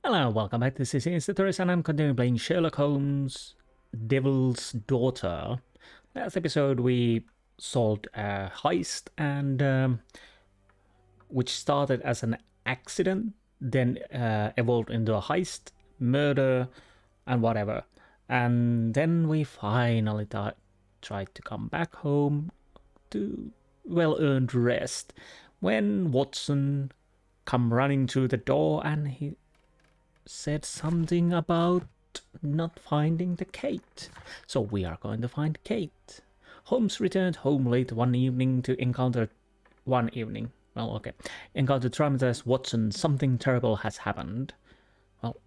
Hello, welcome back. This is Insti and I'm continuing playing Sherlock Holmes, Devil's Daughter. Last episode we solved a heist and which started as an accident, then evolved into a heist, murder, and whatever. And then we finally tried to come back home to well-earned rest when Watson come running through the door and he said something about not finding the Kate. So we are going to find Kate. Holmes returned home late one evening to encounter traumatized Watson. Something terrible has happened. Well,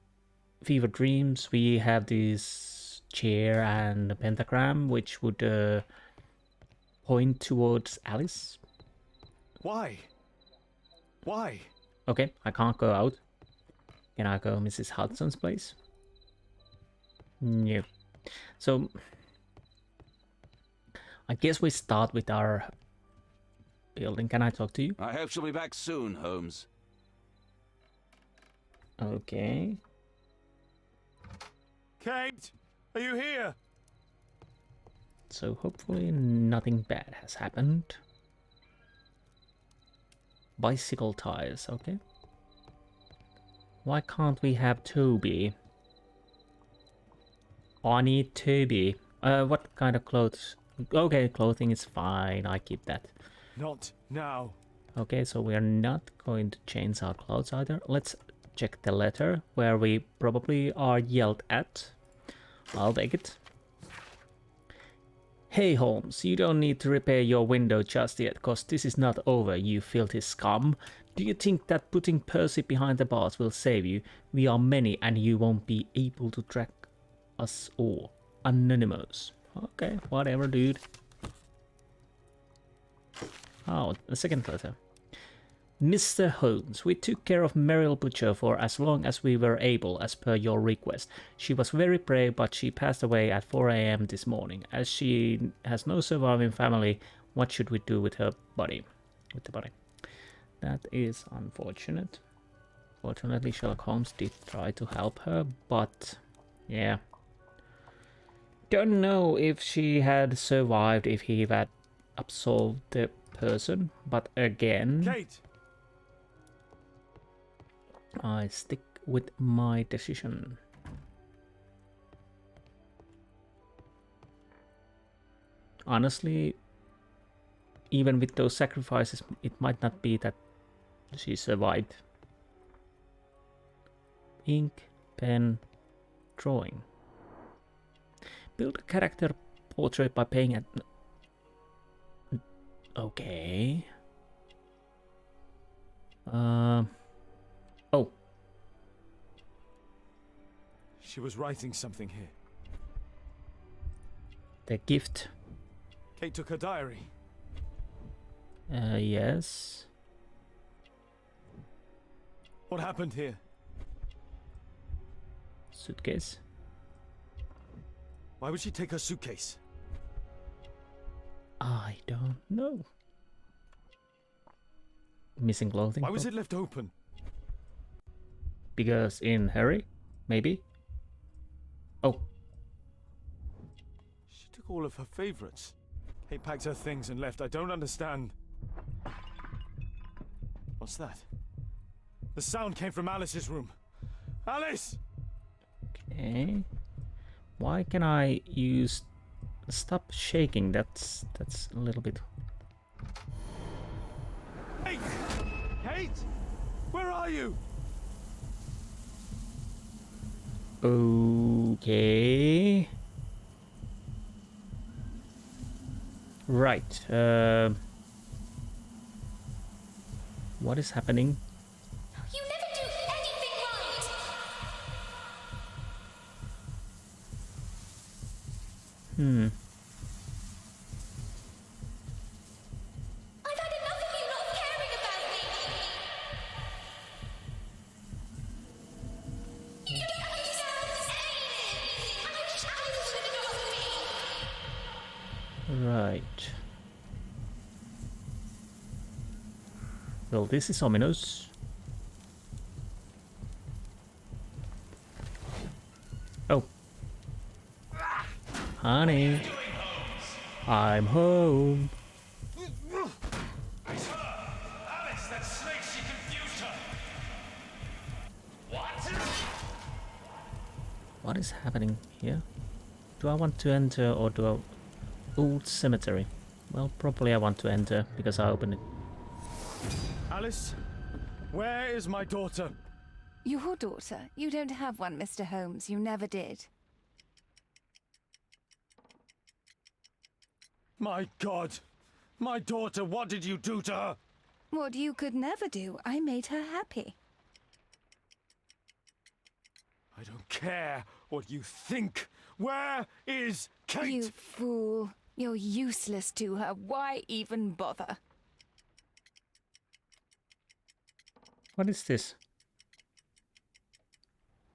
fever dreams. We have this chair and a pentagram which would point towards Alice. Why? Why? Okay, I can't go out. Can I go Mrs. Hudson's place? No. So, I guess we start with our building. Can I talk to you? I hope she'll be back soon, Holmes. Okay. Kate, are you here? So hopefully nothing bad has happened. Bicycle tires, okay. Why can't we have Toby? I need Toby. What kind of clothes? Okay, clothing is fine. I keep that. Not now. Okay, so we are not going to change our clothes either. Let's check the letter where we probably are yelled at. I'll take it. Hey Holmes, you don't need to repair your window just yet, cause this is not over, you filthy scum. Do you think that putting Percy behind the bars will save you? We are many and you won't be able to track us all. Anonymous. Okay, whatever, dude. Oh, the second letter. Mr. Holmes, we took care of Meryl Butcher for as long as we were able, as per your request. She was very brave, but she passed away at 4 a.m. this morning. As she has no surviving family, what should we do with her body? With the body. That is unfortunate. Fortunately, Sherlock Holmes did try to help her, but yeah. Don't know if she had survived if he had absolved the person, but again, Kate! I stick with my decision. Honestly, even with those sacrifices, it might not be that she survived. Ink, pen, drawing. Build a character portrait by paying at... Okay. Oh. She was writing something here. The gift. Kate took her diary. Yes. What happened here? Suitcase. Why would she take her suitcase? I don't know. Missing clothing. Why was it left open? Because in hurry, maybe. Oh, She took all of her favorites. Kate packed her things and left. I don't understand. What's that? The sound came from Alice's room. Alice! okay. Why can I use? Stop shaking. That's a little bit. Kate! Kate! Where are you? Okay. Right. What is happening? You never do anything right! I've had enough of you not caring about me! You don't understand anything! I wish Alice would adopt me! Right. Well, this is ominous. Oh. Honey. I'm home. Alice, that snake, she confused her. What? What is happening here? Do I want to enter or do I... Old cemetery. Well, probably I want to enter because I opened it. Alice, where is my daughter? Your daughter? You don't have one, Mr. Holmes. You never did. My God! My daughter, what did you do to her? What you could never do. I made her happy. I don't care what you think. Where is Kate? You fool. You're useless to her. Why even bother? What is this?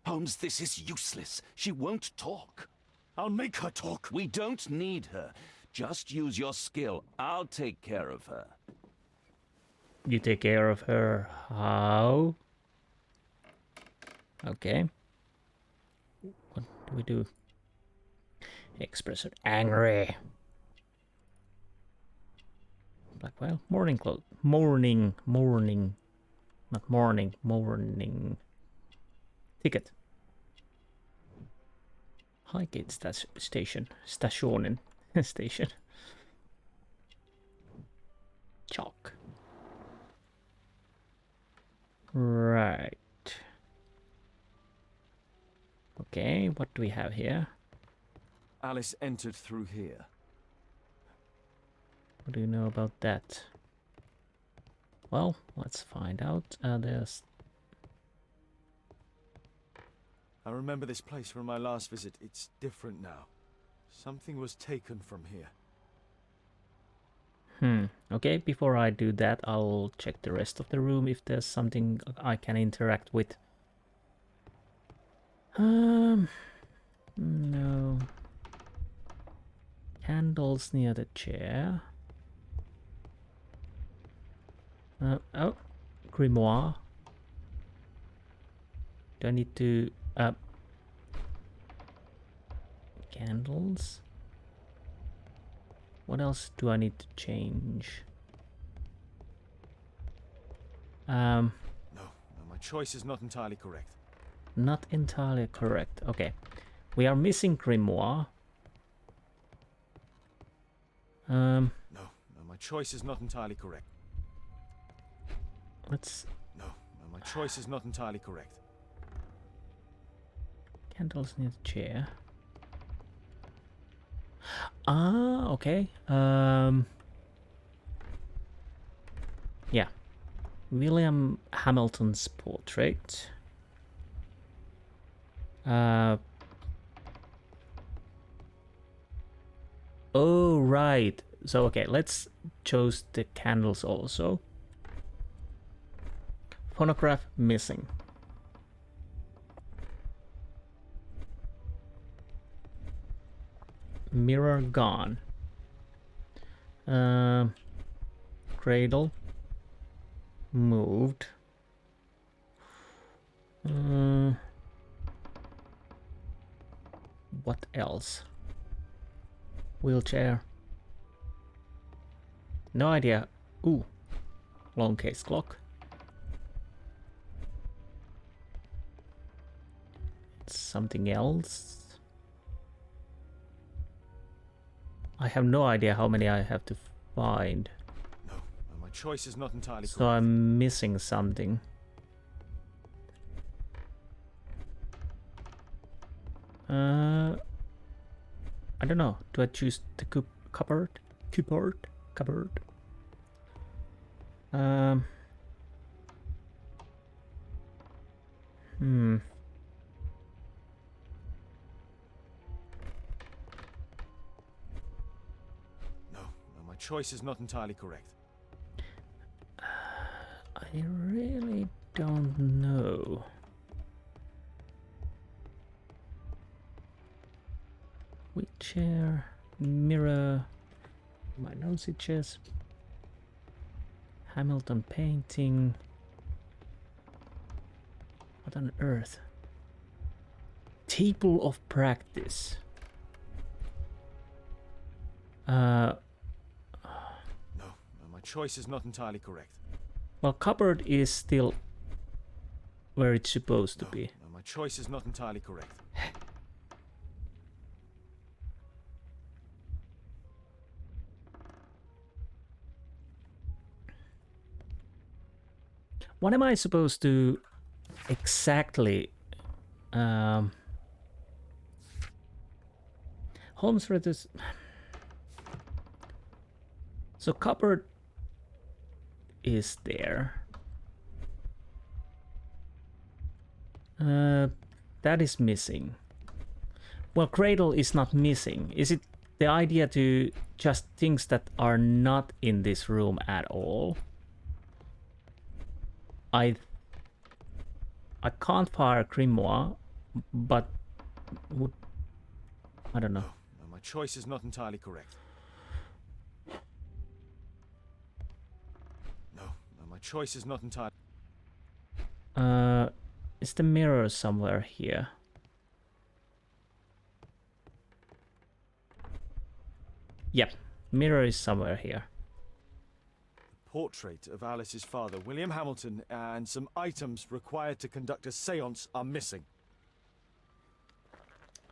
Holmes, this is useless. She won't talk. I'll make her talk. We don't need her. Just use your skill. I'll take care of her. You take care of her. How? Okay. What do we do? Express it angry. Blackwell. Morning clothes. Morning. Not morning. Morning. Ticket. Highgate station. Stationen. Station. Chalk. Right. Okay, what do we have here? Alice entered through here. What do you know about that? Well, let's find out. There's... I remember this place from my last visit. It's different now. Something was taken from here. Okay, before I do that, I'll check the rest of the room if there's something I can interact with. No. Candles near the chair. Oh, grimoire. Do I need to... candles? What else do I need to change? No, my choice is not entirely correct. Not entirely correct. Okay. We are missing grimoire. No, my choice is not entirely correct. Let's... No, my choice is not entirely correct. Candles near the chair. Ah, okay. Yeah. William Hamilton's portrait. Oh, right. So, okay, let's choose the candles also. Phonograph missing. Mirror gone. Cradle moved. What else? Wheelchair. No idea. Ooh. Long case clock. It's something else. I have no idea how many I have to find. No, my choice is not entirely So correct. I'm missing something. I don't know. Do I choose the cupboard? Cupboard? No, my choice is not entirely correct. I really don't know. Wheelchair, mirror, my nose itches. Hamilton painting. What on earth? Table of practice. No, my choice is not entirely correct. Well, cupboard is still where it's supposed to be. No, my choice is not entirely correct. What am I supposed to exactly... Holmes read this... So cupboard is there. That is missing. Well, cradle is not missing. Is it the idea to just things that are not in this room at all? I can't fire Grimoire, but would... I don't know. No, my choice is not entirely correct. No, my choice is not entirely... Is the mirror somewhere here? Yep, mirror is somewhere here. Portrait of Alice's father, William Hamilton, and some items required to conduct a séance are missing.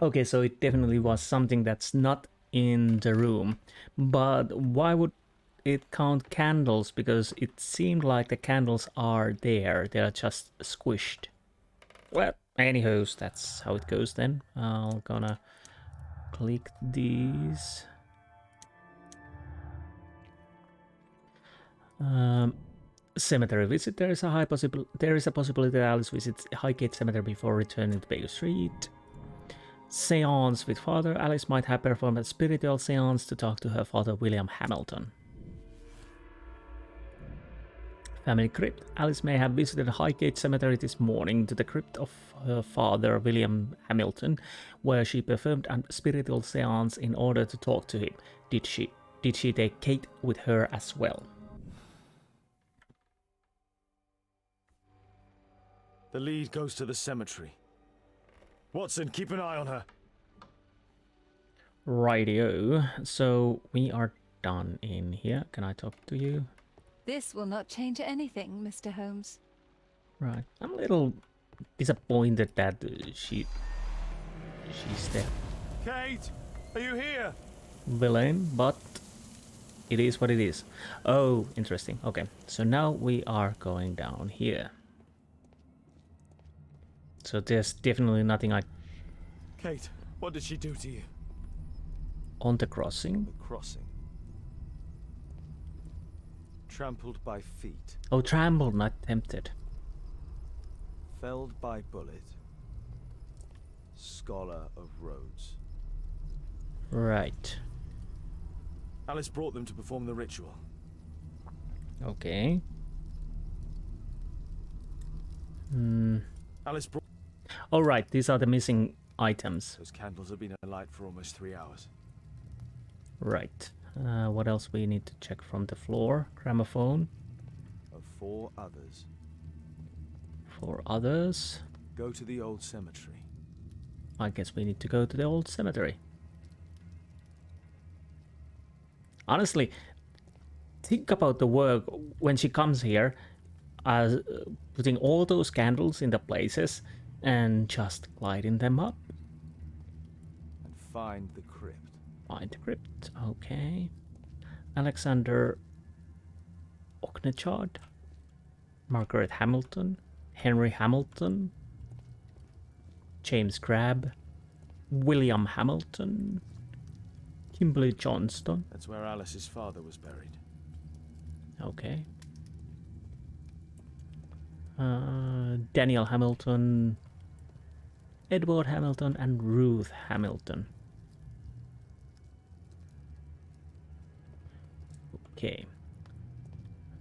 Okay, so it definitely was something that's not in the room. But why would it count candles? Because it seemed like the candles are there. They're just squished. Well, anywho, that's how it goes then. I'm gonna click these. Cemetery visit. There is a possibility that Alice visits Highgate Cemetery before returning to Baker Street. Seance with father. Alice might have performed a spiritual seance to talk to her father, William Hamilton. Family crypt. Alice may have visited Highgate Cemetery this morning to the crypt of her father, William Hamilton, where she performed a spiritual seance in order to talk to him. Did she take Kate with her as well? The lead goes to the cemetery. Watson, keep an eye on her. Rightio. So we are done in here. Can I talk to you? This will not change anything, Mr. Holmes. Right. I'm a little disappointed that she's the Kate, are you here? villain, but it is what it is. Oh, interesting. Okay, so now we are going down here. So there's definitely nothing Kate, what did she do to you? on the crossing. The crossing. Trampled by feet. Oh, trampled, not tempted. Felled by bullet. Scholar of roads. Right. Alice brought them to perform the ritual. Okay. Alice brought... All right, these are the missing items. Those candles have been alight for almost 3 hours. Right. What else we need to check from the floor? Gramophone. Of 4 others. 4 others. Go to the old cemetery. I guess we need to go to the old cemetery. Honestly, think about the work when she comes here, putting all those candles in the places and just lighting them up. And find the crypt. Find the crypt, okay. Alexander Oknechard, Margaret Hamilton, Henry Hamilton, James Crabb, William Hamilton, Kimberly Johnston. That's where Alice's father was buried. Okay. Daniel Hamilton, Edward Hamilton, and Ruth Hamilton. Okay.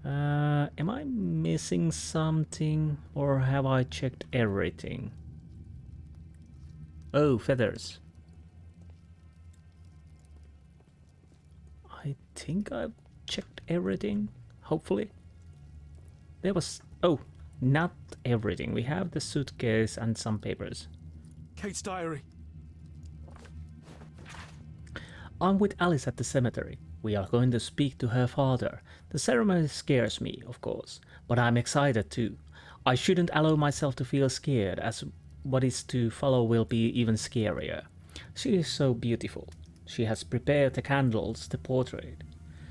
Am I missing something, or have I checked everything? Oh, feathers. I think I've checked everything, hopefully. There was... oh, not everything. We have the suitcase and some papers. Kate's diary. I'm with Alice at the cemetery. We are going to speak to her father. The ceremony scares me, of course, but I'm excited too. I shouldn't allow myself to feel scared, as what is to follow will be even scarier. She is so beautiful. She has prepared the candles, the portrait.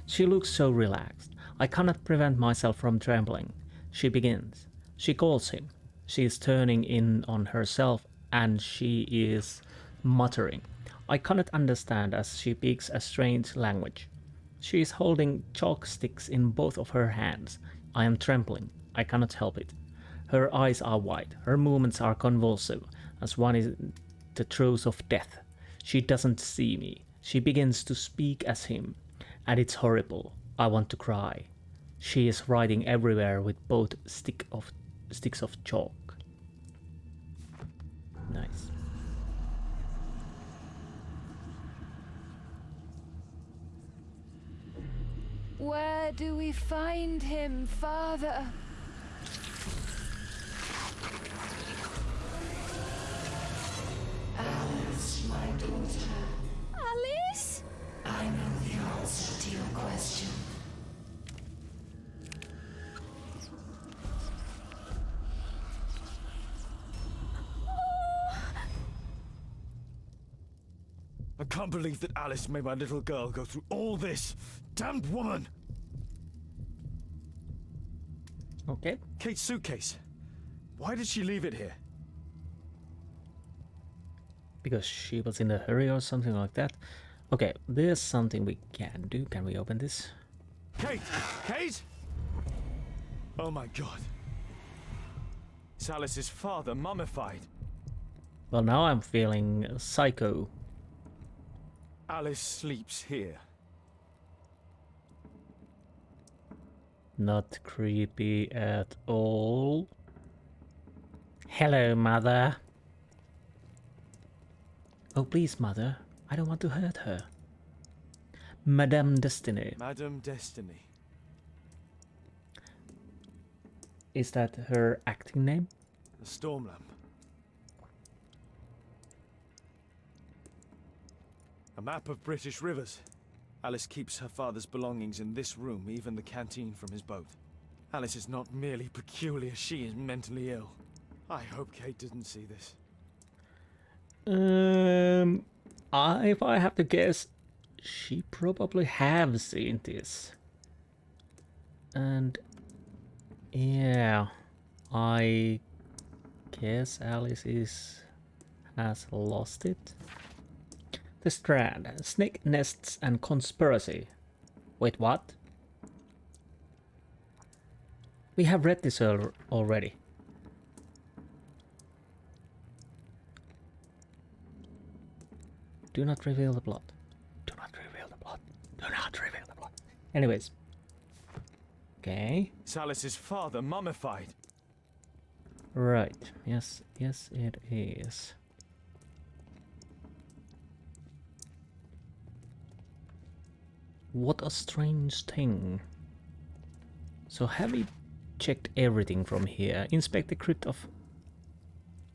She looks so relaxed. I cannot prevent myself from trembling. She begins. She calls him. She is turning in on herself and she is muttering. I cannot understand as she speaks a strange language. She is holding chalk sticks in both of her hands. I am trembling. I cannot help it. Her eyes are wide. Her movements are convulsive, as one is in the throes of death. She doesn't see me. She begins to speak as him, and it's horrible. I want to cry. She is writing everywhere with both sticks of chalk. Nice. Where do we find him, Father? Alice, my daughter, Alice? I know the answer to your question. I can't believe that Alice made my little girl go through all this. Damned woman! Okay. Kate's suitcase. Why did she leave it here? Because she was in a hurry or something like that. Okay, there's something we can do. Can we open this? Kate! Kate! Oh my god. It's Alice's father, mummified. Well, now I'm feeling psycho. Alice sleeps here. Not creepy at all. Hello, mother. Oh, please, mother. I don't want to hurt her. Madame Destiny. Madame Destiny. Is that her acting name? The storm lamp. A map of British rivers. Alice keeps her father's belongings in this room, even the canteen from his boat. Alice is not merely peculiar, she is mentally ill. I hope Kate didn't see this. If I have to guess, she probably have seen this. And yeah, I guess Alice has lost it. The Strand, snake nests and conspiracy. Wait, what? We have read this already. Do not reveal the plot. Do not reveal the plot. Do not reveal the plot. Anyways. Okay. It's Alice's father, mummified. Right. Yes, yes it is. What a strange thing. So have we checked everything from here? Inspect the crypt of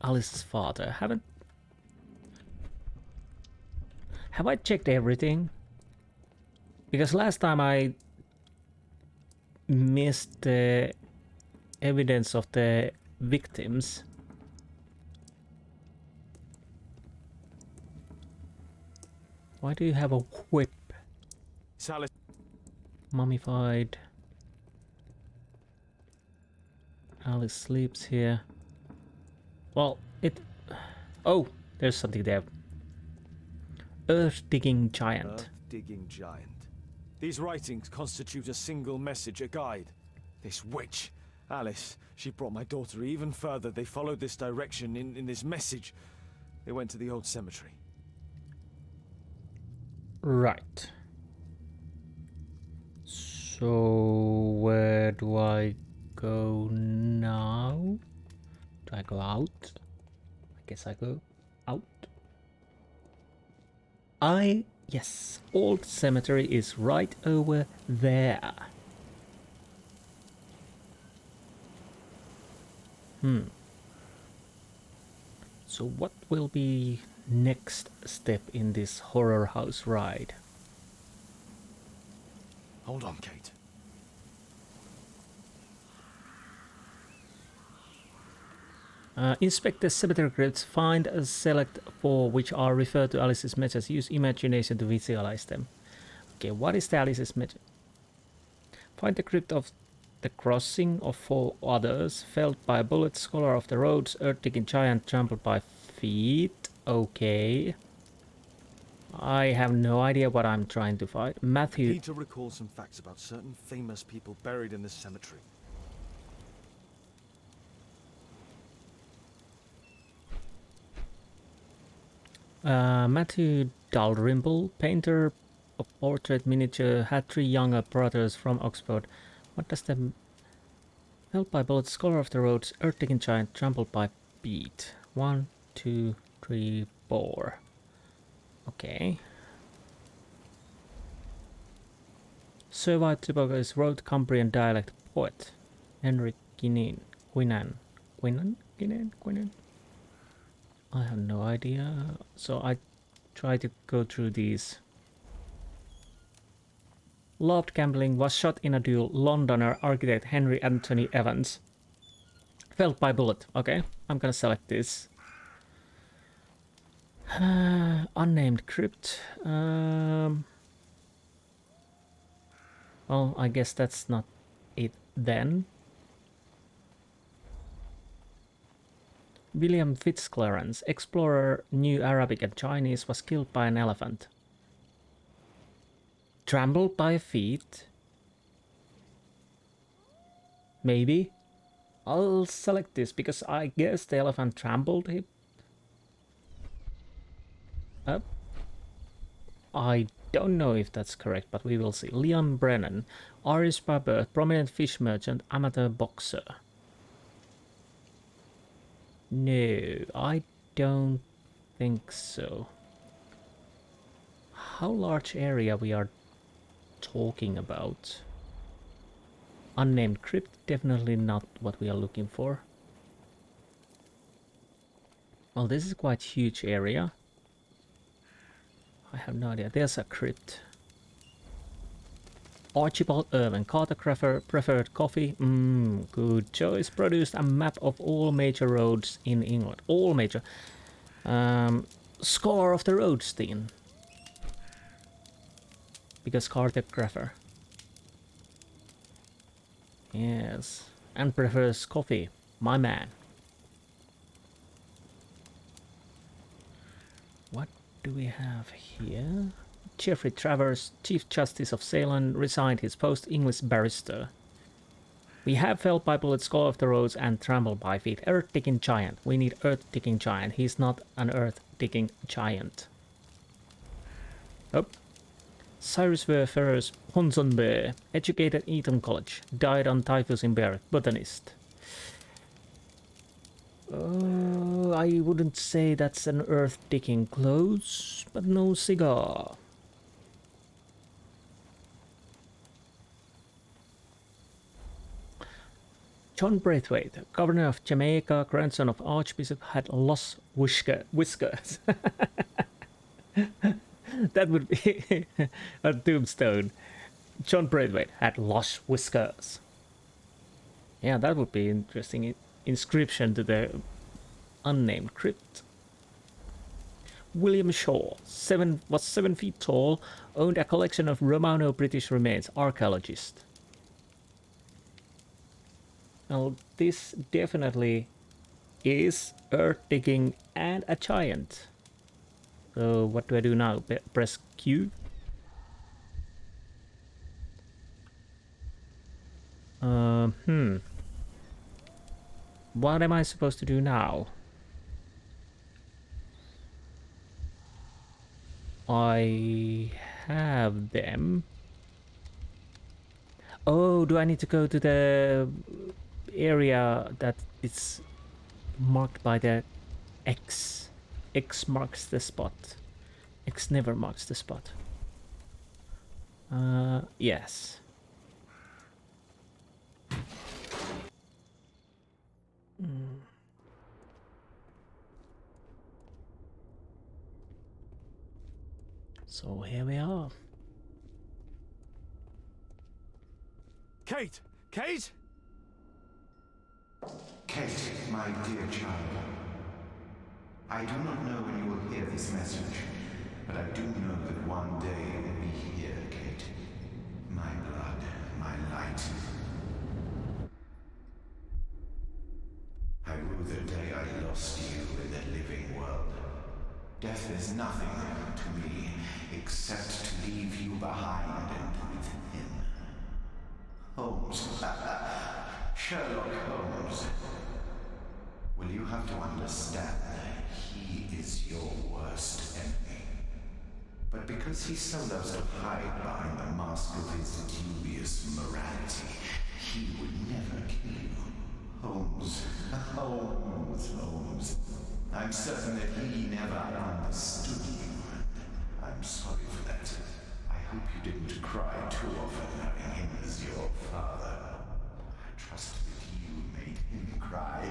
Alice's father. Have I checked everything? Because last time I missed the evidence of the victims. Why do you have a whip? It's Alice. Mummified. Alice sleeps here. Well, oh, there's something there. Earth-digging giant. Earth-digging giant. These writings constitute a single message, a guide. This witch, Alice, she brought my daughter even further. They followed this direction in this message. They went to the old cemetery. Right. So, where do I go now? Do I go out? I guess I go out. Yes, old cemetery is right over there. So what will be next step in this horror house ride? Hold on, Kate. Inspect the cemetery crypts, find a select 4 which are referred to Alice's message. Use imagination to visualize them. Okay, what is the Alice's message? Find the crypt of the crossing of 4 others, felled by a bullet, scholar of the roads, earth-digging giant, trampled by feet. Okay. I have no idea what I'm trying to find. Matthew. Need to recall some facts about certain famous people buried in this cemetery. Matthew Dalrymple, painter of portrait miniature, had 3 younger brothers from Oxford. What does the felled by bullets, scholar of the roads, earth-digging giant, trampled by feet? 1, 2, 3, 4. Okay. Survived Tuberculosis, wrote Cumbrian dialect poet Henry Quinan. I have no idea. So I try to go through these. Loved gambling, was shot in a duel. Londoner architect Henry Anthony Evans. Felled by bullet. Okay, I'm gonna select this. Unnamed crypt. Well, I guess that's not it then. William Fitzclarence, explorer, knew Arabic and Chinese, was killed by an elephant. Trampled by feet? Maybe. I'll select this because I guess the elephant trampled him. I don't know if that's correct, but we will see. Liam Brennan, Irish by birth, prominent fish merchant, amateur boxer. No, I don't think so. How large area we are talking about? Unnamed crypt, definitely not what we are looking for. Well, this is quite huge area. I have no idea. There's a crypt. Archibald Irvine, cartographer, preferred coffee. Good choice. Produced a map of all major roads in England. All major. Scholar of the roads, Dean. Because cartographer. Yes. And prefers coffee. My man. What do we have here? Geoffrey Travers, Chief Justice of Ceylon, resigned his post, English barrister. We have felled by bullets, scholar of the roads, and trampled by feet. Earth-digging giant. We need earth-digging giant. He's not an earth-digging giant. Oh. Cyrus Vere Ferrers Ponsonby, educated at Eton College, died on typhus in Berwick, botanist. I wouldn't say that's an earth-digging close, but no cigar. John Braithwaite, governor of Jamaica, grandson of Archbishop, had lost whiskers. That would be a tombstone. John Braithwaite had lost whiskers. Yeah, that would be interesting inscription to the unnamed crypt. William Shaw, was 7 feet tall, owned a collection of Romano-British remains, archaeologist. Now, this definitely is earth-digging and a giant. So what do I do now? Press Q? What am I supposed to do now? I have them. Oh, do I need to go to the area that is marked by the X? X marks the spot. X never marks the spot. Yes. So here we are. Kate! Kate! Kate, my dear child. I do not know when you will hear this message, but I do know that one day you will be here, Kate. My blood, my light. I rue the day I lost you in the living world. Death is nothing to me, except to leave you behind and with him. Holmes. Sherlock Holmes. Will you have to understand that he is your worst enemy? But because he so loves to hide behind the mask of his dubious morality, he would never kill you. Holmes. Holmes. I'm certain that he never understood you. I'm sorry for that. I hope you didn't cry too often having him as your father. I trust that you made him cry.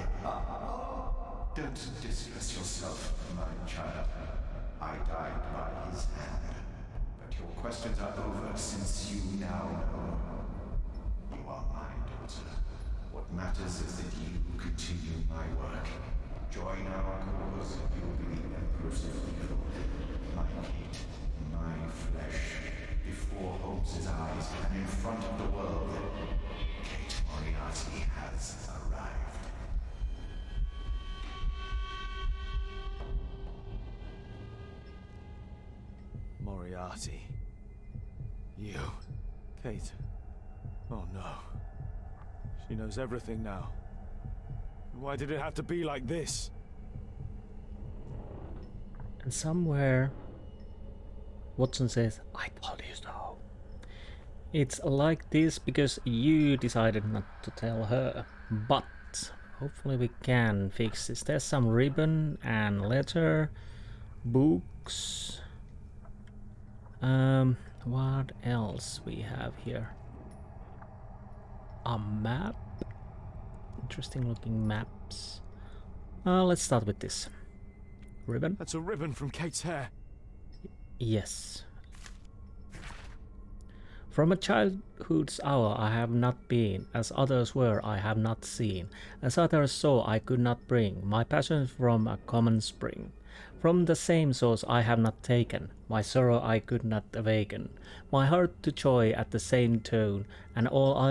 Don't distress yourself, my child. I died by his hand. But your questions are over since you now know. You are my daughter. What matters is that you continue my work. Join our cause, and you will be the Empress of Evil. My Kate, my flesh, before Holmes's eyes and in front of the world. Kate Moriarty has arrived. Moriarty. You. Kate. Oh no. She knows everything now. Why did it have to be like this? And somewhere Watson says, I told you so. It's like this because you decided not to tell her. But hopefully we can fix this. There's some ribbon and letter, books. What else we have here? A map. Interesting looking maps. Let's start with this. Ribbon? That's a ribbon from Kate's hair. Yes. From a childhood's hour I have not been, as others were I have not seen, as others saw I could not bring, my passion from a common spring. From the same source I have not taken, my sorrow I could not awaken, my heart to joy at the same tone, and all I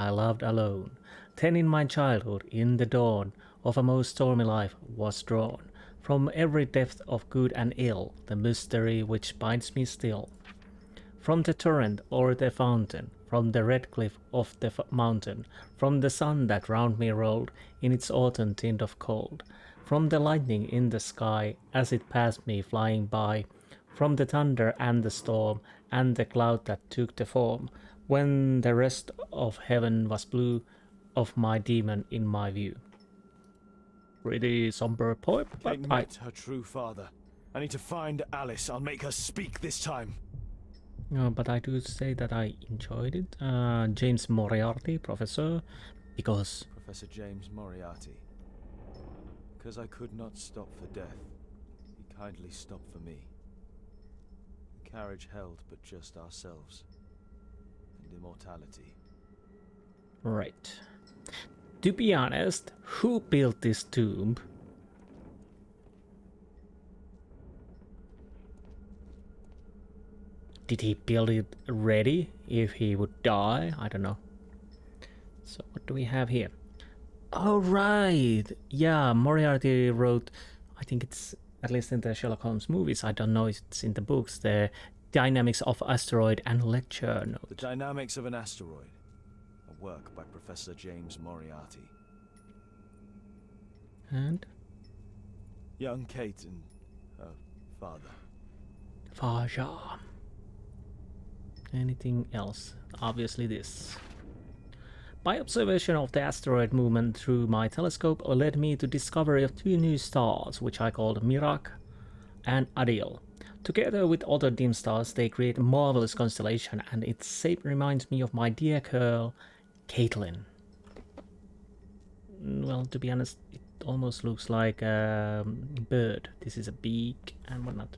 loved alone. Then in my childhood, in the dawn of a most stormy life, was drawn from every depth of good and ill, the mystery which binds me still. From the torrent or the fountain, from the red cliff of the mountain, from the sun that round me rolled in its autumn tint of cold, from the lightning in the sky as it passed me flying by, from the thunder and the storm and the cloud that took the form, when the rest of heaven was blue, of my demon in my view. Pretty somber poem, but Kate met her true father. I need to find Alice. I'll make her speak this time. But I do say that I enjoyed it. James Moriarty, Professor, because... Professor James Moriarty. Because I could not stop for death, he kindly stopped for me. The carriage held but just ourselves. And immortality. Right. To be honest, who built this tomb? Did he build it ready if he would die? I don't know. So what do we have here? Oh right, yeah, Moriarty wrote, I think it's at least in the Sherlock Holmes movies, I don't know if it's in the books, the Dynamics of Asteroid and lecture note. The Dynamics of an Asteroid. A work by Professor James Moriarty. And? Young Kate and her father. Faja. Anything else? Obviously this. My observation of the asteroid movement through my telescope led me to discovery of two new stars, which I called Mirak and Adil. Together with other dim stars, they create a marvelous constellation, and its shape reminds me of my dear girl, Caitlin. Well, to be honest, it almost looks like a bird. This is a beak and whatnot.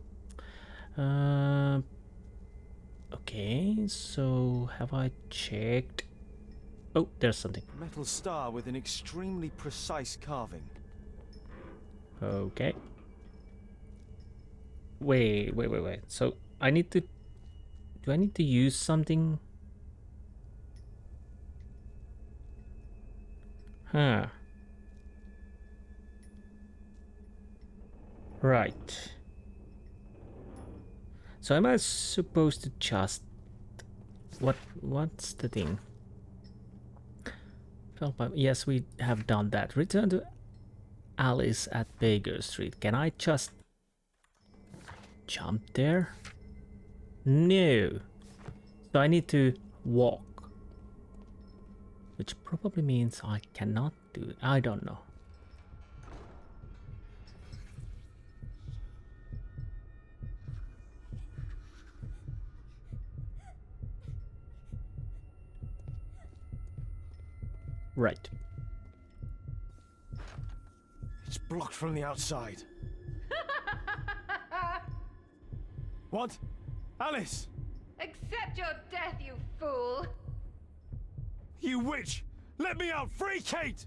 Okay, so have I checked? Oh, there's something. Metal star with an extremely precise carving. Okay. Wait. So I need to... Do I need to use something? Huh. Right. So am I supposed to just... What's the thing? Yes, we have done that. Return to Alice at Baker Street. Can I just jump there? No. So I need to walk. Which probably means I cannot do it. I don't know. Right. It's blocked from the outside. What? Alice! Accept your death, you fool! You witch! Let me out! Free Kate!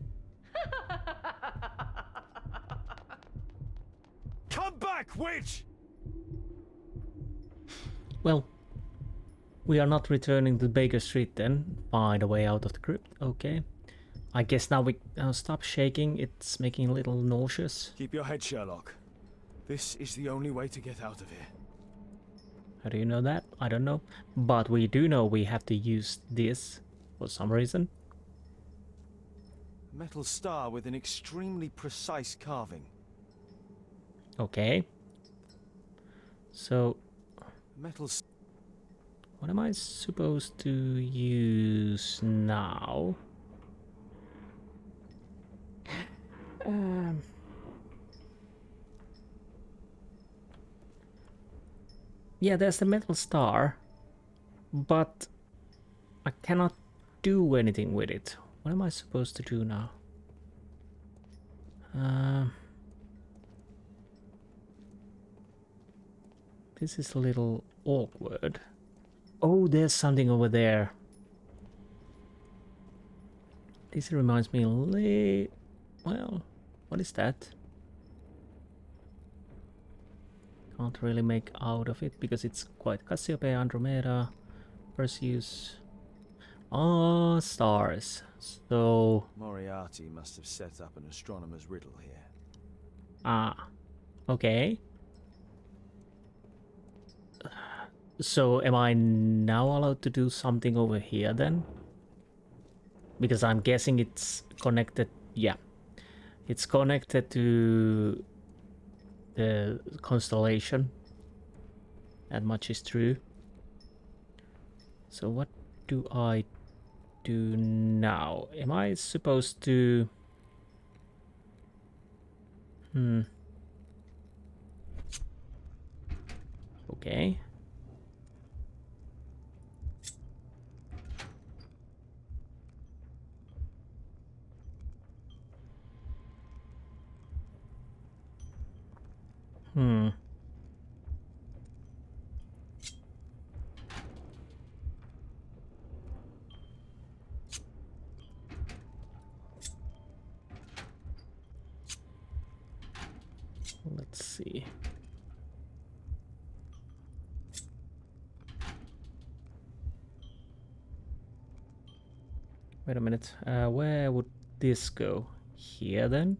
Come back, witch! Well, we are not returning to Baker Street then. Find a way out of the crypt. Okay. I guess now we stop shaking. It's making a little nauseous. Keep your head, Sherlock. This is the only way to get out of here. How do you know that? I don't know. But we do know we have to use this for some reason. Metal star with an extremely precise carving. Okay. So, Metal. what am I supposed to use now? Yeah, there's the metal star, but I cannot do anything with it. What am I supposed to do now? This is a little awkward. Oh, there's something over there. This reminds me a little... Well, what is that? Can't really make out of it because it's quite Cassiopeia, Andromeda, Perseus. Ah, stars. So... Moriarty must have set up an astronomer's riddle here. Ah, okay. So am I now allowed to do something over here then? Because I'm guessing it's connected... Yeah. It's connected to the constellation. That much is true. So what do I do now? Am I supposed to... Okay. Let's see. Wait a minute. Where would this go? Here then?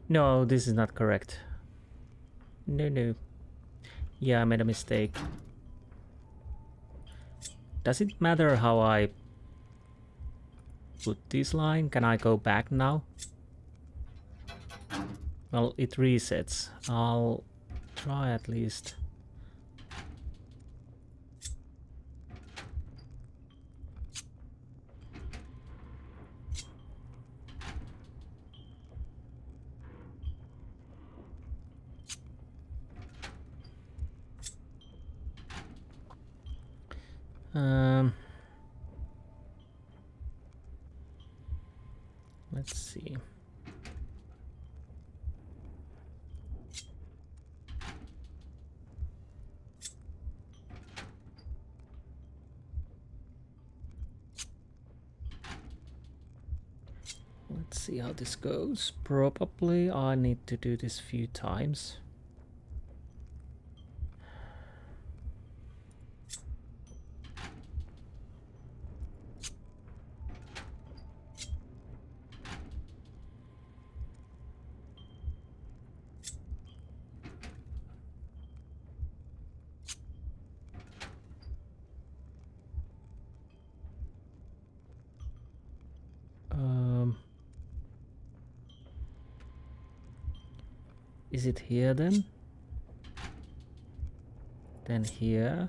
No, this is not correct. No. Yeah, I made a mistake. Does it matter how I put this line? Can I go back now? Well, it resets. I'll try at least. Let's see. Let's see how this goes. Probably I need to do this few times. Is it here then? Then here.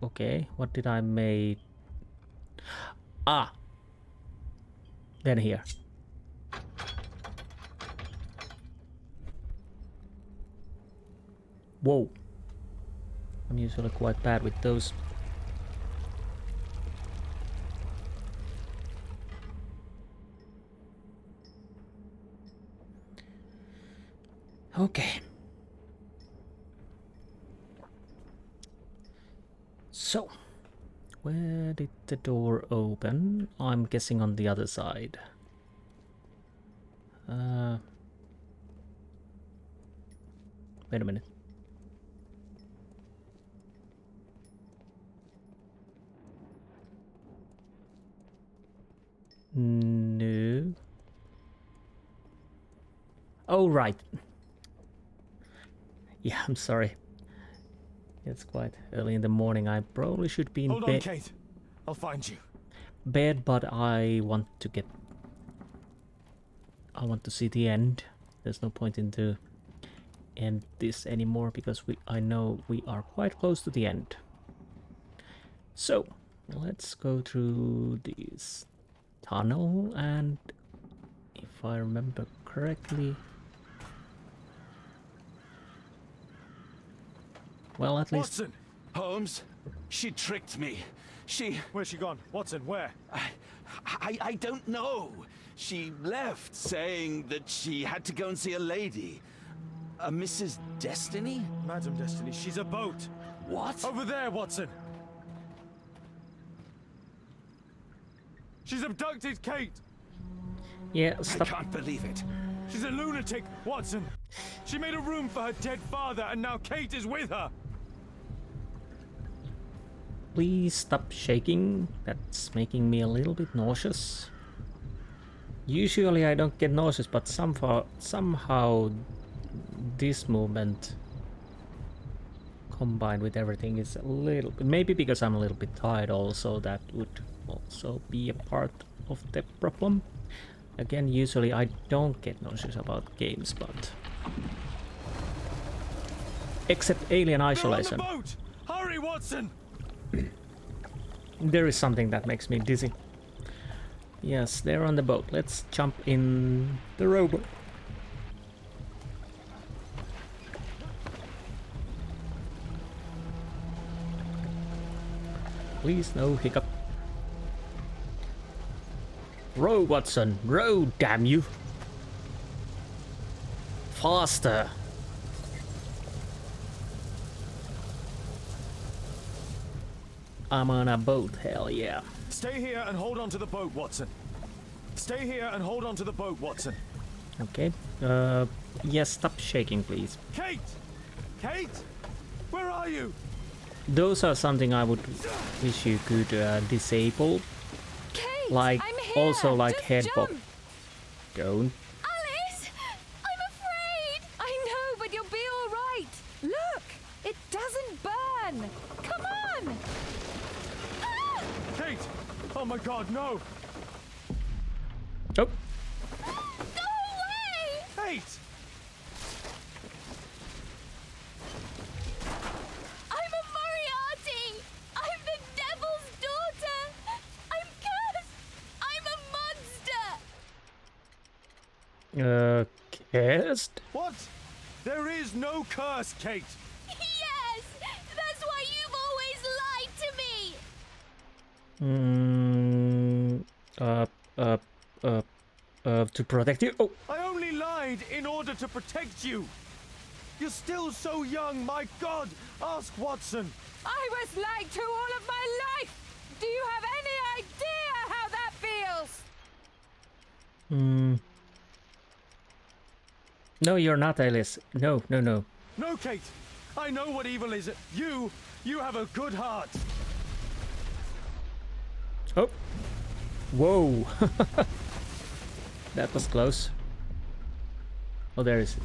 Okay, what did I make? Ah! Then here. Whoa. I'm usually quite bad with those. Okay. So, where did the door open? I'm guessing on the other side. Wait a minute. No. Oh, right. Yeah, I'm sorry. It's quite early in the morning. I probably should be in Hold bed. on, Kate. I'll find you. Bed, but I want to see the end. There's no point in to end this anymore because I know we are quite close to the end. So let's go through this tunnel, and if I remember correctly, well, at least Watson! Holmes, she tricked me. Where's she gone? Watson, where? I don't know. She left saying that she had to go and see a lady. A Mrs. Destiny? Madam Destiny, she's a boat. What? Over there, Watson. She's abducted Kate. yeah, I stop. can't believe it. She's a lunatic, Watson. She made a room for her dead father, and now Kate is with her. Please stop shaking. That's making me a little bit nauseous. Usually I don't get nauseous, but somehow this movement combined with everything is a little bit, maybe because I'm a little bit tired also, that would also be a part of the problem. Again, usually I don't get nauseous about games, but except Alien Isolation. They're on the boat! Hurry, Watson! There is something that makes me dizzy. Yes, they're on the boat. Let's jump in the rowboat. Please, no hiccup. Row, Watson. Row, damn you. Faster. I'm on a boat, hell yeah. Stay here and hold on to the boat, Watson. Stay here and hold on to the boat, Watson. Okay. Yes, stop shaking, please. Kate! Kate! Where are you? Those are something I would wish you could disable. Kate, Like, I'm here. also like Just head bop. jump. Don't. Alice! I'm afraid! I know, but you'll be all right. Look! It doesn't burn! Come on! Ah! Kate! Oh my god, no! Oh, Go away! Kate! I'm a Moriarty! I'm the devil's daughter! I'm cursed! I'm a monster! cursed? What? There is no curse, Kate! Yes! That's why you've always lied to me! Mm, uh, uh, to protect you. Oh, I only lied in order to protect you. You're still so young, my God. Ask Watson. I was lied to all of my life! Do you have any idea how that feels? no, you're not, Alice. No, no, no. No, Kate. I know what evil is. You have a good heart. Oh, whoa. That was close. Oh, there is.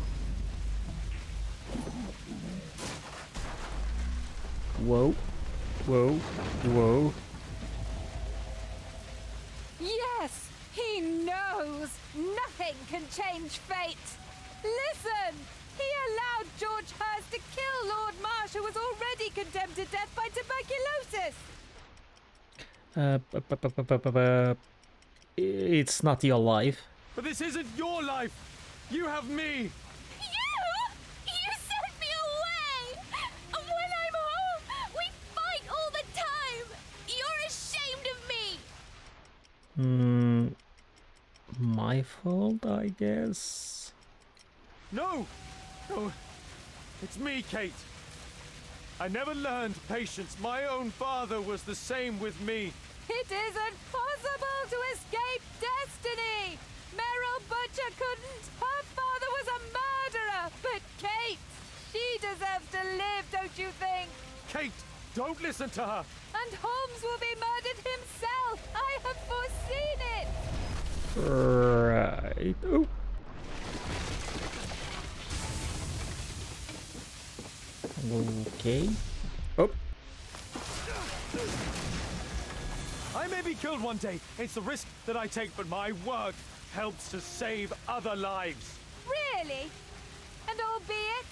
Whoa, whoa, whoa. Yes, he knows. Nothing can change fate. Listen, he allowed George Hurst to kill Lord Marsh, who was already condemned to death by tuberculosis. It's not your life. But this isn't your life. You have me. You sent me away! And when I'm home, we fight all the time! You're ashamed of me! My fault, I guess. No. No. It's me, Kate. I never learned patience. My own father was the same with me. It isn't possible to escape destiny. Meryl Butcher couldn't. Her father was a murderer. But Kate, she deserves to live, don't you think? Kate, don't listen to her. And Holmes will be murdered himself. I have foreseen it. Right. Oh. Okay. Oh. I may be killed one day. It's the risk that I take, but my work helps to save other lives. Really? And albeit?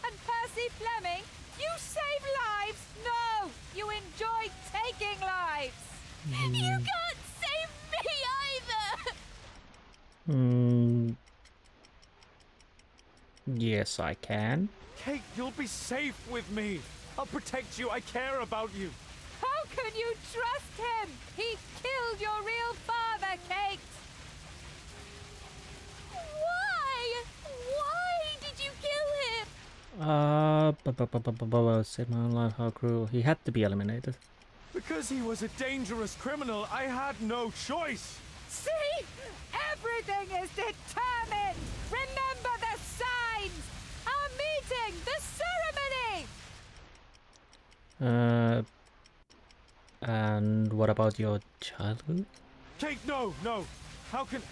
And Percy Fleming? You save lives? No! You enjoy taking lives! You can't save me either! Yes, I can. Kate, you'll be safe with me. I'll protect you. I care about you. How can you trust him? He killed your real father, Kate! Why? Why did you kill him? Save my own life, how cruel. He had to be eliminated. Because he was a dangerous criminal, I had no choice. See? Everything is determined! Remember the signs! Our meeting! The ceremony! And what about your childhood? Kate, no. How can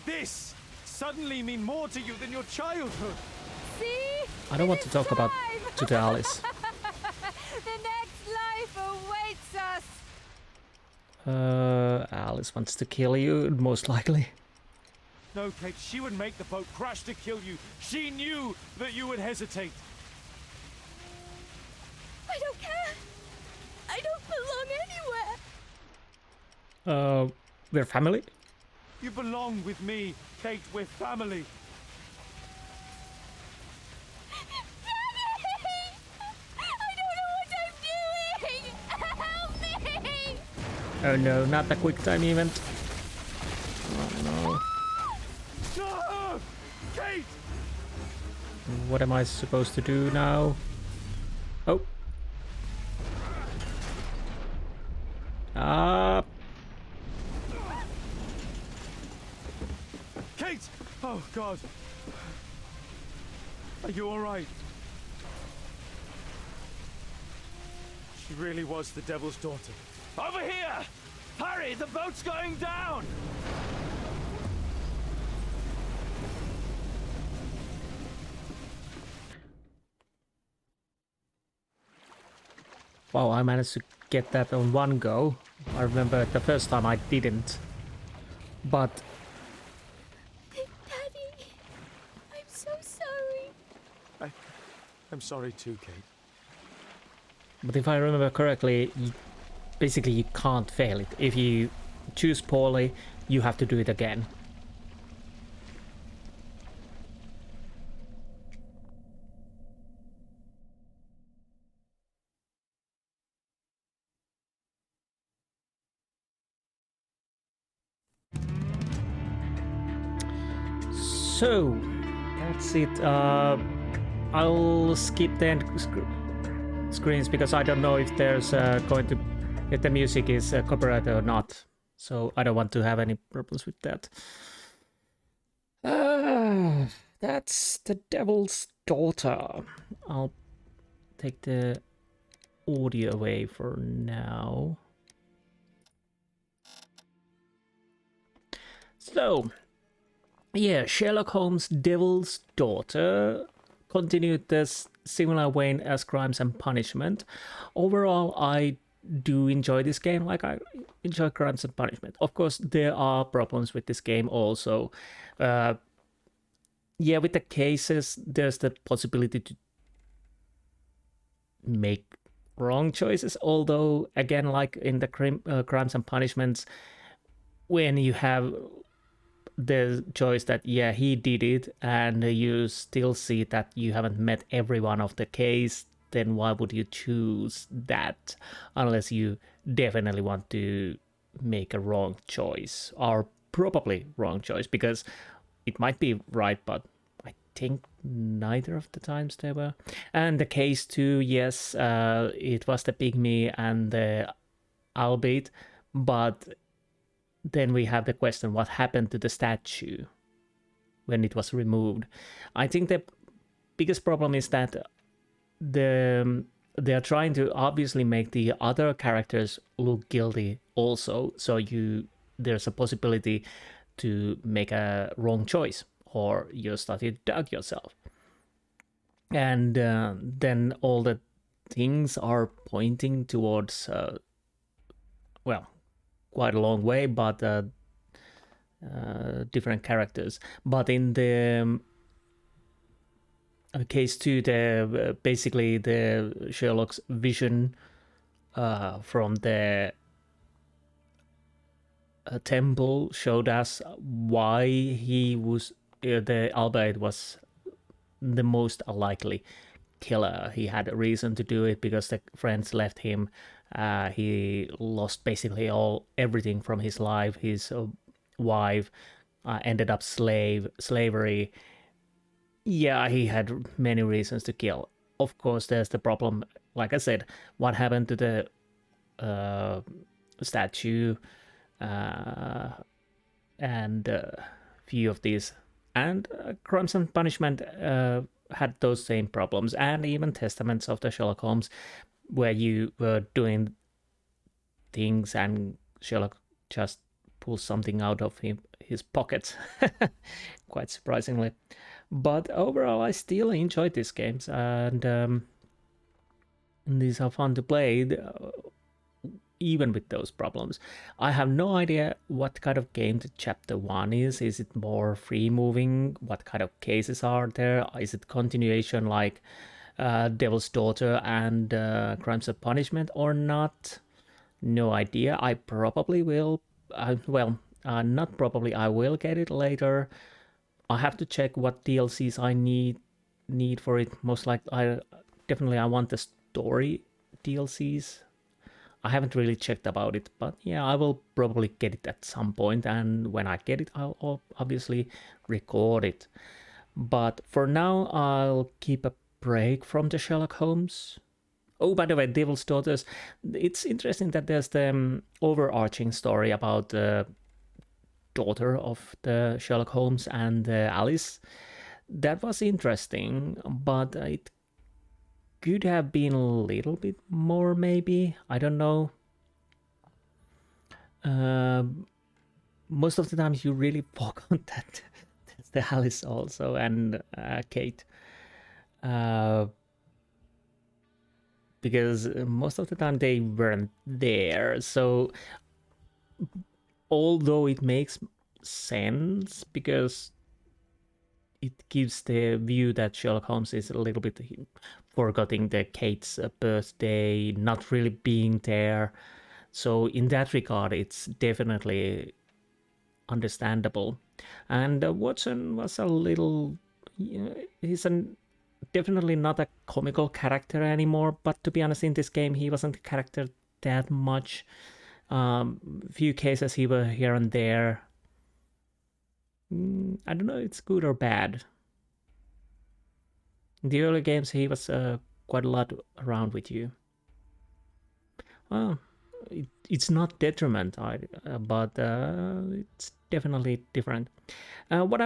this suddenly mean more to you than your childhood? See? I don't want to talk about to Alice. The next life awaits us! Alice wants to kill you, most likely. No, Kate, she would make the boat crash to kill you. She knew that you would hesitate. I don't care. I don't belong anywhere. We're family? You belong with me, Kate. We're family. Daddy! I don't know what I'm doing! Help me! Oh no, not the quick time event. Oh no. No! Kate! What am I supposed to do now? Oh. Kate! Oh, God. Are you all right? She really was the devil's daughter. Over here! Hurry, the boat's going down! Wow, I managed to get that on one go. I remember the first time I didn't. But Daddy, I'm so sorry. I'm sorry too, Kate. if I remember correctly, basically you can't fail it. If you choose poorly, you have to do it again. So that's it. I'll skip the end screens because I don't know if there's if the music is copyrighted or not. So I don't want to have any problems with that. That's the Devil's Daughter. I'll take the audio away for now. So, yeah, Sherlock Holmes' Devil's Daughter continued this similar vein as Crimes and Punishment. Overall, I do enjoy this game, like I enjoy Crimes and Punishment. Of course, there are problems with this game also. Yeah, with the cases, there's the possibility to make wrong choices. Although, again, like in the Crimes and Punishments, when you have the choice that, yeah, he did it, and you still see that you haven't met every one of the case, then why would you choose that unless you definitely want to make a wrong choice, or probably wrong choice, because it might be right, but I think neither of the times they were. And the case 2, yes, it was the pygmy and the albeit, but then we have the question, what happened to the statue when it was removed? I think the biggest problem is that they are trying to obviously make the other characters look guilty also, so there's a possibility to make a wrong choice, or you start to doubt yourself. And then all the things are pointing towards, well, quite a long way, but different characters. But in the case 2, basically the Sherlock's vision from the temple showed us why he was the albeit was the most likely killer. He had a reason to do it because the friends left him. He lost basically everything from his life. His wife ended up slavery. Yeah, he had many reasons to kill. Of course, there's the problem, like I said, what happened to the statue, and few of these. And Crimes and Punishment had those same problems, and even Testaments of the Sherlock Holmes, where you were doing things and Sherlock just pulls something out of his pocket, quite surprisingly. But overall, I still enjoyed these games, and these are fun to play, even with those problems. I have no idea what kind of game the chapter 1 is. Is it more free moving? What kind of cases are there? Is it continuation like Devil's Daughter and Crimes of Punishment or not? No idea. I probably will. Not probably. I will get it later. I have to check what DLCs I need for it. Most likely, I want the story DLCs. I haven't really checked about it, but yeah, I will probably get it at some point, and when I get it, I'll obviously record it. But for now, I'll keep a break from the Sherlock Holmes. Oh, by the way, Devil's Daughters, it's interesting that there's the overarching story about the daughter of the Sherlock Holmes and Alice. That was interesting, but it could have been a little bit more, maybe. I don't know. Most of the times you really forgot that that's the Alice also, and Kate. Because most of the time they weren't there. So although it makes sense because it gives the view that Sherlock Holmes is a little bit forgetting the Kate's birthday, not really being there. So in that regard, it's definitely understandable. And Watson was a little... he's definitely not a comical character anymore, but to be honest, in this game, he wasn't a character that much. Few cases he were here and there. I don't know if it's good or bad. In the early games, he was quite a lot around with you. Well, it's not detriment, but it's definitely different. What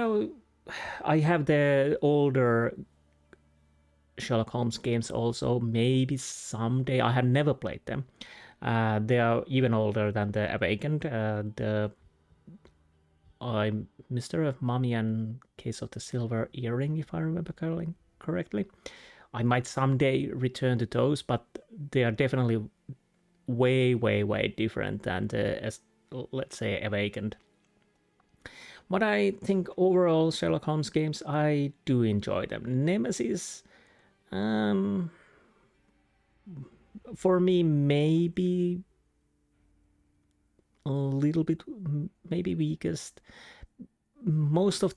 I have the older Sherlock Holmes games also. Maybe someday. I have never played them. They are even older than the Awakened. I'm Mr. Mummy and Case of the Silver Earring, if I remember correctly. I might someday return to those, but they are definitely way, way, way different than the, let's say, Awakened. What I think overall Sherlock Holmes games, I do enjoy them. Nemesis, for me, maybe a little bit, maybe weakest. Most of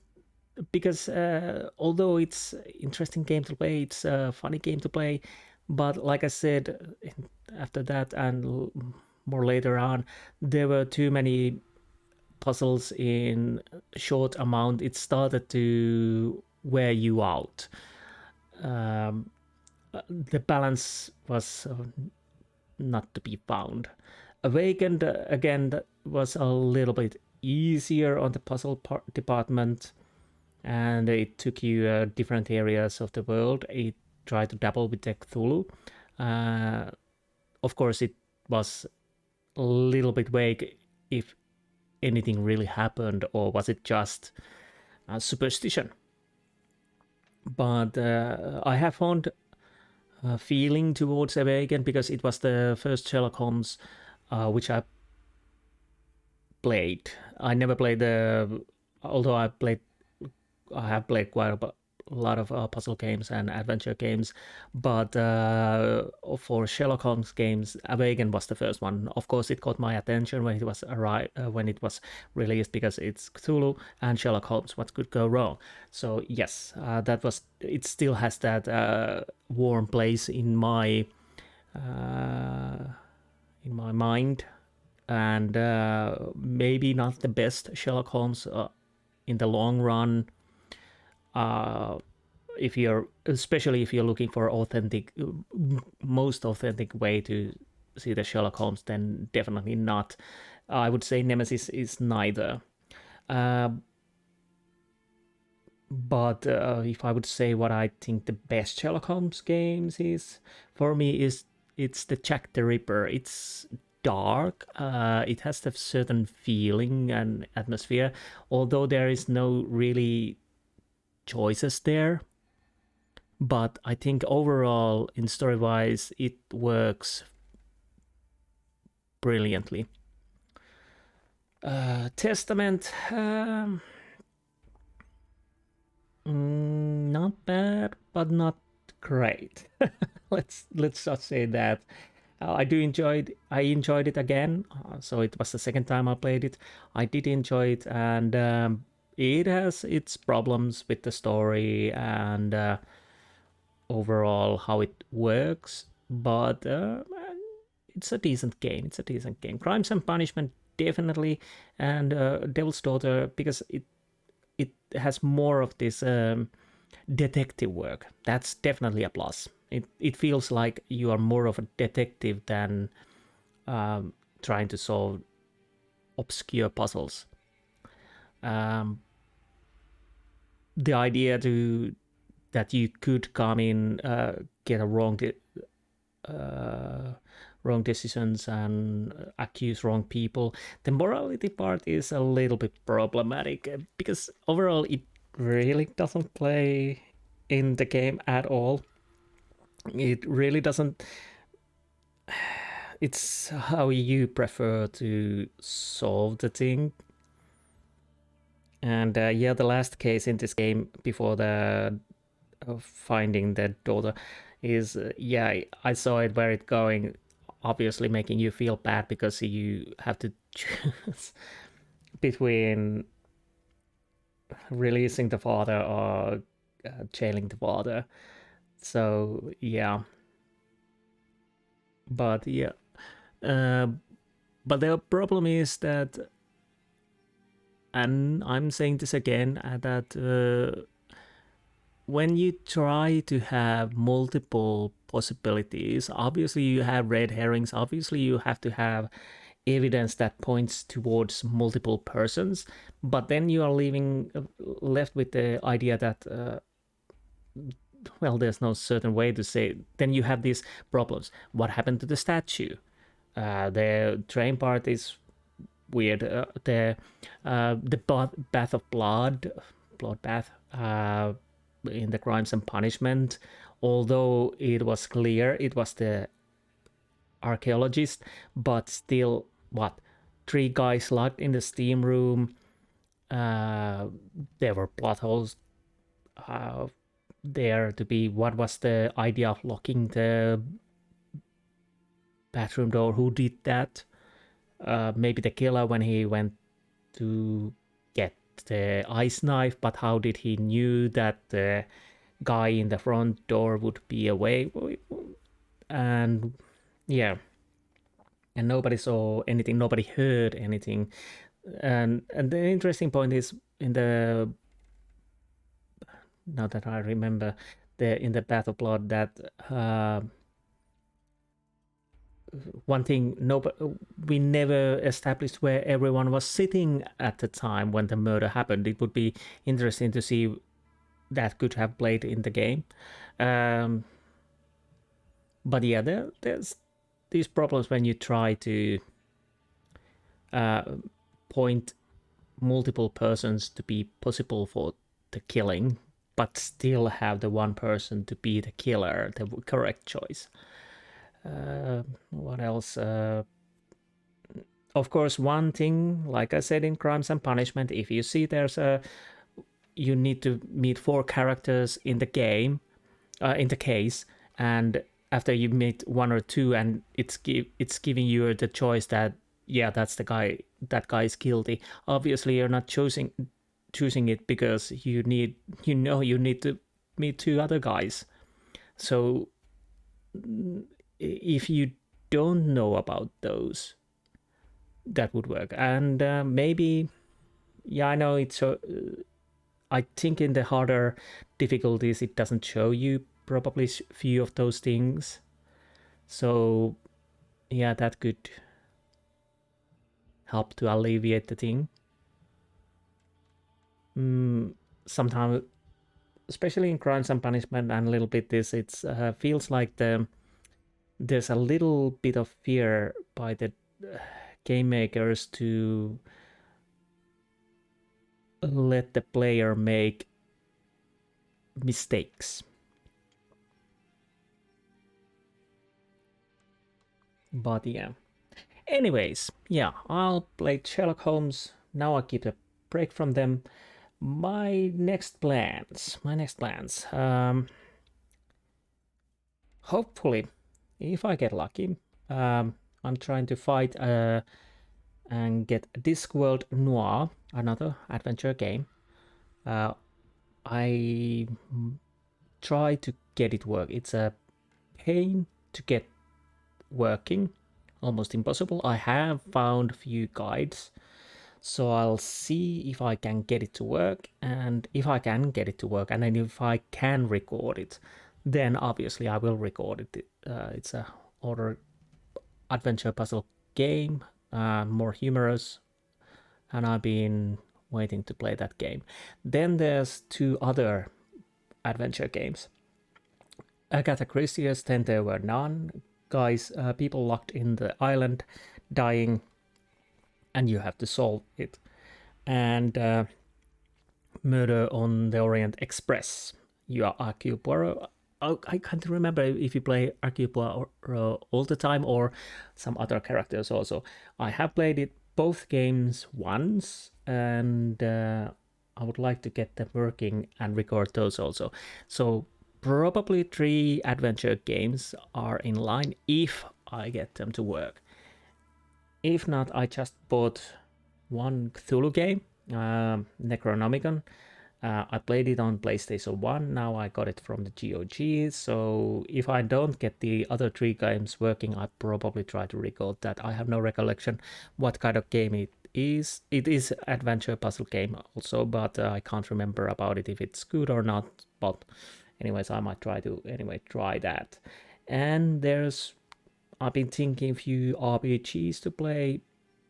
because although it's interesting game to play, it's a funny game to play, but like I said, after that and more later on, there were too many puzzles in short amount. It started to wear you out. The balance was not to be found. Awakened, again, that was a little bit easier on the puzzle department, and it took you different areas of the world. It tried to dabble with the Cthulhu. Of course, it was a little bit vague if anything really happened, or was it just a superstition. But I have found a feeling towards Awakened because it was the first Sherlock Holmes which I played. I never played although I have played quite a lot of puzzle games and adventure games, but for Sherlock Holmes games, Awakened was the first one. Of course, it caught my attention when it was released because it's Cthulhu and Sherlock Holmes. What could go wrong? So yes, it still has that warm place in my mind, and maybe not the best Sherlock Holmes in the long run. Especially if you're looking for most authentic way to see the Sherlock Holmes, then definitely not. I would say Nemesis is neither. But if I would say what I think the best Sherlock Holmes games is, for me, it's the Jack the Ripper. It's dark. It has a certain feeling and atmosphere, although there is no really choices there. But I think overall, in story-wise, it works brilliantly. Testament, not bad, but not great. let's just say that. I enjoyed it again. So it was the second time I played it. I did enjoy it, and it has its problems with the story and overall how it works, but it's a decent game. Crimes and Punishment, definitely, and Devil's Daughter, because it has more of this detective work. That's definitely a plus. It feels like you are more of a detective than trying to solve obscure puzzles. The idea that you could come in, get a wrong decisions and accuse wrong people. The morality part is a little bit problematic because overall it really doesn't play in the game at all. It really doesn't. It's how you prefer to solve the thing. And the last case in this game before the finding the daughter is I saw it where it's going, obviously making you feel bad because you have to choose between releasing the father or jailing the father. So but but the problem is that and I'm saying this again, that when you try to have multiple possibilities, obviously you have red herrings, obviously you have to have evidence that points towards multiple persons, but then you are left with the idea that well, there's no certain way to say. Then you have these problems. What happened to the statue? The train part is weird. The bath of blood bath in the Crimes and Punishment, although it was clear it was the archaeologist, but still, what? 3 guys locked in the steam room. There were plot holes there to be. What was the idea of locking the bathroom door? Who did that? Maybe the killer when he went to get the ice knife, but how did he knew that the guy in the front door would be away? And yeah, and nobody saw anything, nobody heard anything. And the interesting point is, in the, now that I remember, in the Bath of Blood, that one thing, we never established where everyone was sitting at the time when the murder happened. It would be interesting to see that could have played in the game. But yeah, there's these problems when you try to point multiple persons to be possible for the killing, but still have the one person to be the killer, the correct choice. What else? Of course, one thing, like I said in Crimes and Punishment, if you see you need to meet 4 characters in the game, in the case, and after you meet 1 or 2, and it's giving you the choice that, yeah, that's the guy, that guy is guilty. Obviously, you're not choosing it because you need to meet 2 other guys. So if you don't know about those, that would work. And maybe, yeah, I know it's I think in the harder difficulties it doesn't show you probably few of those things. So yeah, that could help to alleviate the thing. Sometimes, especially in Crimes and Punishment and a little bit this, it feels like there's a little bit of fear by the game makers to let the player make mistakes. But yeah. Anyways, yeah, I'll play Sherlock Holmes. Now I keep a break from them. My next plans. Hopefully, if I get lucky, I'm trying to fight and get Discworld Noir, another adventure game. I try to get it work. It's a pain to get working, almost impossible. I have found a few guides, so I'll see if I can get it to work, and if I can get it to work, and then if I can record it, then obviously I will record it. It's a order adventure puzzle game, more humorous, and I've been waiting to play that game. Then there's 2 other adventure games. Agatha Christie's Then There Were None. Guys, people locked in the island, dying, and you have to solve it. And Murder on the Orient Express. You are Hercule Poirot. I can't remember if you play Hercule Poirot all the time or some other characters also. I have played it both games once, and I would like to get them working and record those also. So probably 3 adventure games are in line if I get them to work. If not, I just bought 1 Cthulhu game, Necronomicon. I played it on PlayStation 1, now I got it from the GOG, so if I don't get the other 3 games working, I probably try to record that. I have no recollection what kind of game it is adventure puzzle game also, but I can't remember about it if it's good or not. But anyways, I might try that. And I've been thinking a few RPGs to play,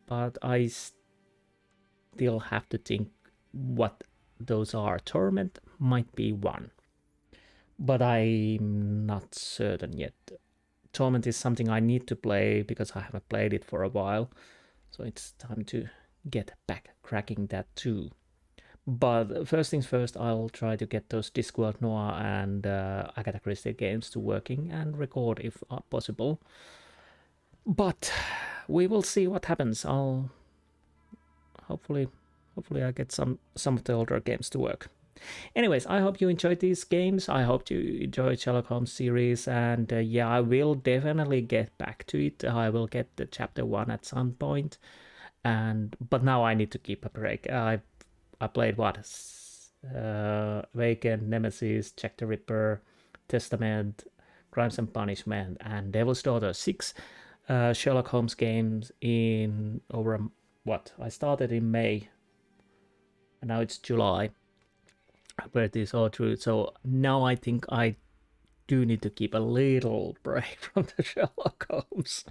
but I still have to think what those are. Torment might be one, but I'm not certain yet. Torment is something I need to play because I haven't played it for a while, so it's time to get back cracking that too. But first things first, I'll try to get those Discworld Noir and Agatha Christie games to working and record if possible. But we will see what happens. I'll hopefully I get some of the older games to work. Anyways, I hope you enjoyed these games. I hope you enjoyed Sherlock Holmes series, and yeah, I will definitely get back to it. I will get the chapter 1 at some point, but now I need to keep a break. I played Awakened, Nemesis, Jack the Ripper, Testament, Crimes and Punishment, and Devil's Daughter. 6 Sherlock Holmes games in over I started in May, and now it's July. I played this all through, so now I think I do need to keep a little break from the Sherlock Holmes.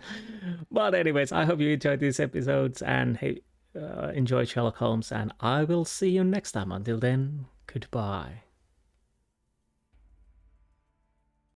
But anyways, I hope you enjoyed these episodes and enjoy Sherlock Holmes, and I will see you next time. Until then, goodbye.